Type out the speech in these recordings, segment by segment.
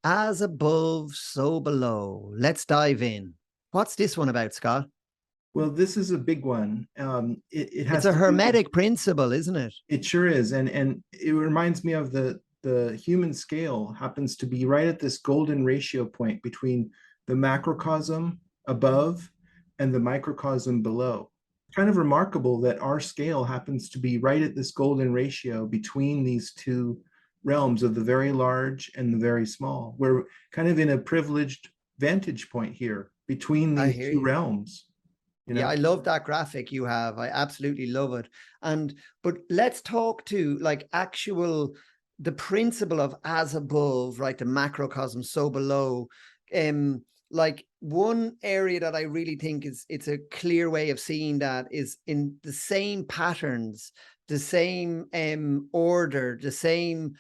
As above, so below. Let's dive in. What's this one about, Scott? Well, this is a big one. It It's has a to do with, hermetic principle, isn't it? it sure is, and it reminds me of the human scale happens to be right at this golden ratio point between the macrocosm above and the microcosm below. Kind of remarkable that our scale happens to be right at this golden ratio between these two realms of the very large and the very small. We're kind of in a privileged vantage point here between I these hear two you. realms, you Yeah, know? I love that graphic you have. I absolutely love it. But let's talk to like actual the principle of as above, right? The macrocosm so below. Um, like one area that I really think is it's a clear way of seeing that is in the same patterns, the same order, the same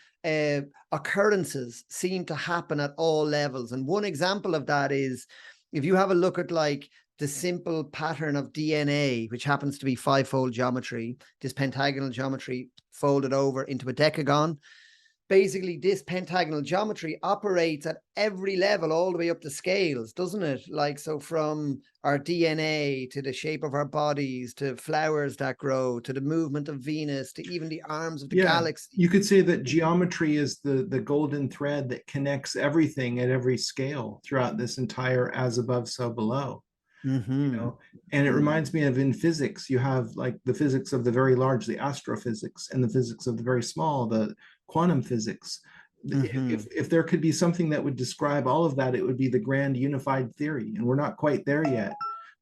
occurrences seem to happen at all levels. And one example of that is if you have a look at like the simple pattern of DNA, which happens to be five-fold geometry, this pentagonal geometry folded over into a decagon. Basically, this pentagonal geometry operates at every level, all the way up the scales, doesn't it? Like, so from our DNA to the shape of our bodies, to flowers that grow, to the movement of Venus, to even the arms of the Yeah, galaxy. you could say that geometry is the golden thread that connects everything at every scale throughout this entire as above, so below. You Mm-hmm. know, and it reminds me of in physics, you have like the physics of the very large, the astrophysics, and the physics of the very small, the quantum physics. Mm-hmm. If there could be something that would describe all of that, it would be the grand unified theory, and we're not quite there yet.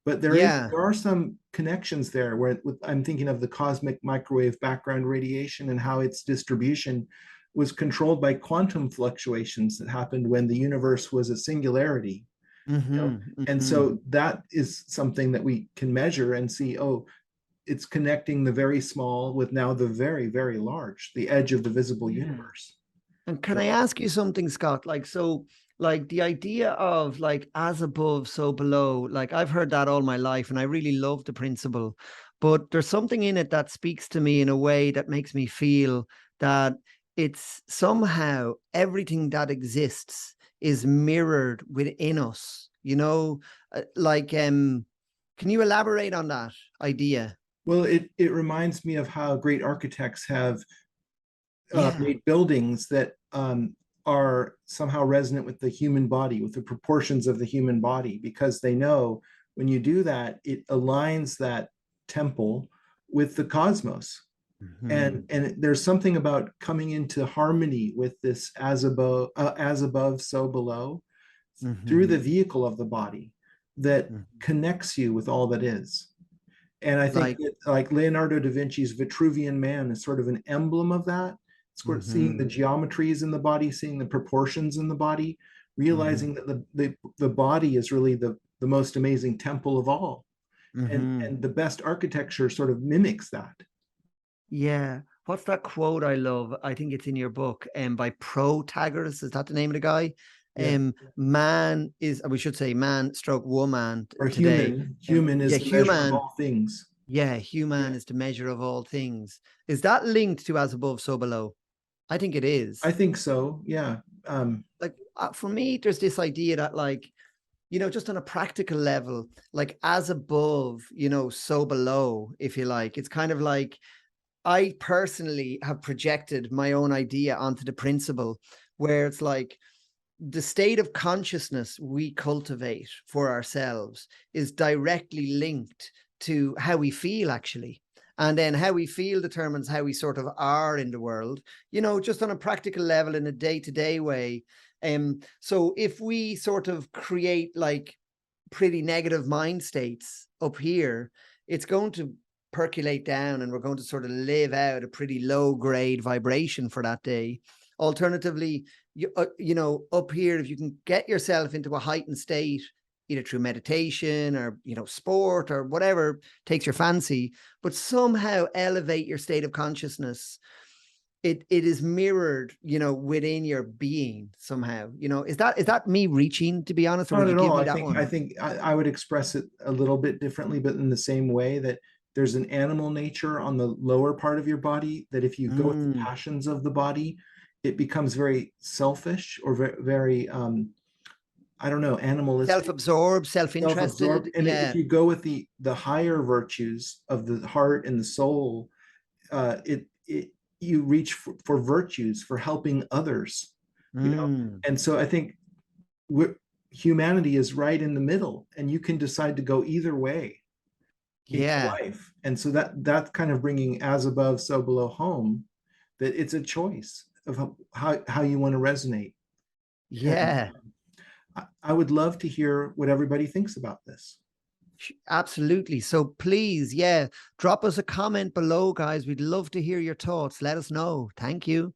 But Yeah. there are some connections there where I'm thinking of the cosmic microwave background radiation and how its distribution was controlled by quantum fluctuations that happened when the universe was a singularity. Mm-hmm. And Mm-hmm. so that is something that we can measure and see, oh, it's connecting the very small with now the very, very large, the edge of the visible Yeah. universe. And can I So, ask you something, Scott? Like, so, like the idea of like as above, so below, like I've heard that all my life and I really love the principle. But there's something in it that speaks to me in a way that makes me feel that it's somehow everything that exists is mirrored within us, can you elaborate on that idea? well, it reminds me of how great architects have Yeah. made buildings that are somehow resonant with the human body, with the proportions of the human body, because they know when you do that, it aligns that temple with the cosmos. Mm-hmm. And there's something about coming into harmony with this as above, so below, through Mm-hmm. the vehicle of the body that Mm-hmm. connects you with all that is. And I think Like, that like Leonardo da Vinci's Vitruvian Man is sort of an emblem of that. It's sort of seeing the mm-hmm. geometries in the body, seeing the proportions in the body, Mm-hmm. realizing that the body is really the most amazing temple of all. Mm-hmm. And the best architecture sort of mimics that. Yeah. What's that quote I love? I think it's in your book, by Protagoras. Is that the name of the guy? Yeah. Man is, we should say man stroke woman Or today. human Yeah, is the measure of human. all things. Yeah, human Yeah. is the measure of all things. Is that linked to as above, so below? I think it I is. think so. Yeah. Like for me, there's this idea that like, just on a practical level, like as above, so below, if you like. It's kind of like I personally have projected my own idea onto the principle where it's like the state of consciousness we cultivate for ourselves is directly linked to how we feel, actually. And then how we feel determines how we sort of are in the world, just on a practical level in a day to day way. So if we sort of create like pretty negative mind states up here, it's going to percolate down and we're going to sort of live out a pretty low grade vibration for that day. Alternatively, up here, if you can get yourself into a heightened state, either through meditation or, sport or whatever takes your fancy, but somehow elevate your state of consciousness, it is mirrored, within your being somehow. Is that me reaching, to be honest, or Not would you at give all. me that I one? think I would express it a little bit differently, but in the same way that there's an animal nature on the lower part of your body that if you go with the Mm, passions of the body, it becomes very selfish or very, I don't know, animalistic, Self-absorbed, self-interested. self-absorbed. And if Yeah. you go with the higher virtues of the heart and the soul, it you reach for virtues, for helping others, you know. Mm. And so I think humanity is right in the middle, and you can decide to go either way in your Yeah. life. And so that's kind of bringing as above, so below home, that it's a choice of how you want to resonate. And Yeah. I would love to hear what everybody thinks about this. Absolutely. So please, yeah, drop us a comment below, guys. We'd love to hear your thoughts. Let us know. Thank you.